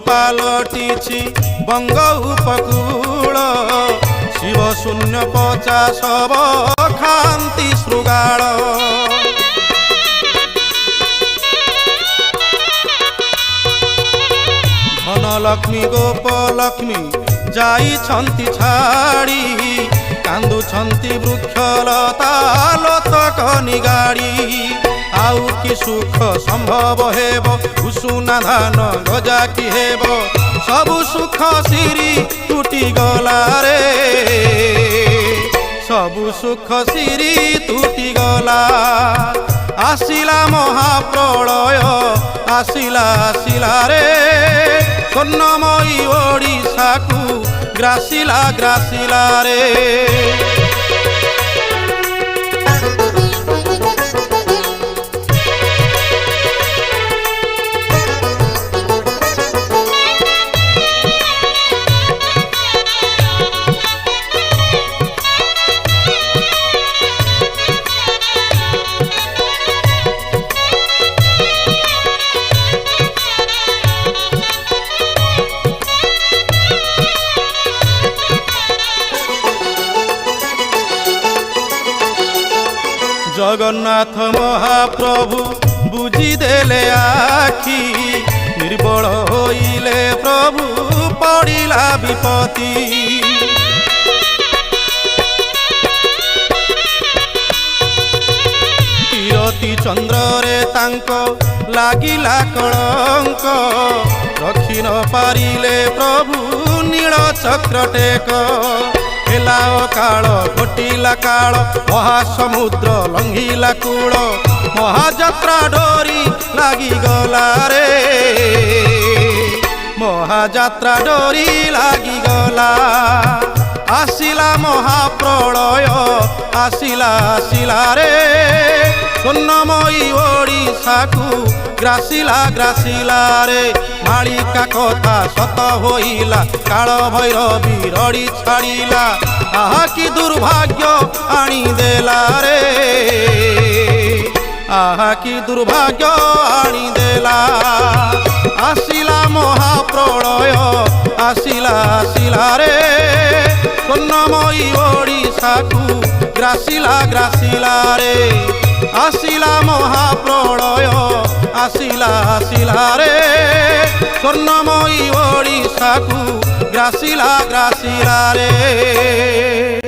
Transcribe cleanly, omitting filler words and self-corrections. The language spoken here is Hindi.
पालटिछि बंग उपकूल शिव शून्य 50 खांति श्रृगाल धनलक्ष्मी गोपलक्ष्मी जाइछन्ति छाड़ी कांदुछन्ति वृक्षलता लोतक निगाड़ी आउ कि सुख संभव हेब उषुना धान गजा कि हेब सबु सुख सिरी टूटी गला रे सबु सुख सिरी टूटी गला आसिला महाप्रलय आसिला आसिला रे स्वर्णमयी ओडिशा को ग्रासिला ग्रासिला रे जगन्नाथ महाप्रभु बुझीदेले आखि निर्बल होइले प्रभु पड़िला विपत्ति किरती चंद्र रे तांको लागिला कलंक रखी न पारिले प्रभु नील चक्र टेक हेला काल घटिला काल महासमुद्र लंघिला कूल महाजात्रा डोरी लागी गला रे महाजात्रा डोरी लागी गला आसिला महाप्रलय आसिला आसिला रे स्वर्णमयी ओडिशा को ग्रासिला ग्रासिला रे मालिका कथा सत होइला काल भैरवी रड़ी छाड़िला आहा कि दुर्भाग्य आनी देला रे आहा कि दुर्भाग्य आनी देला आसिला महाप्रलय आसिला आसिला रे स्वर्णमयी ओडिशा को ग्रासिला ग्रासिला रे आसिला महाप्रलय आसिला आसिला रे स्वर्णमयी ओडिशा को ग्रासिला ग्रासिला रे।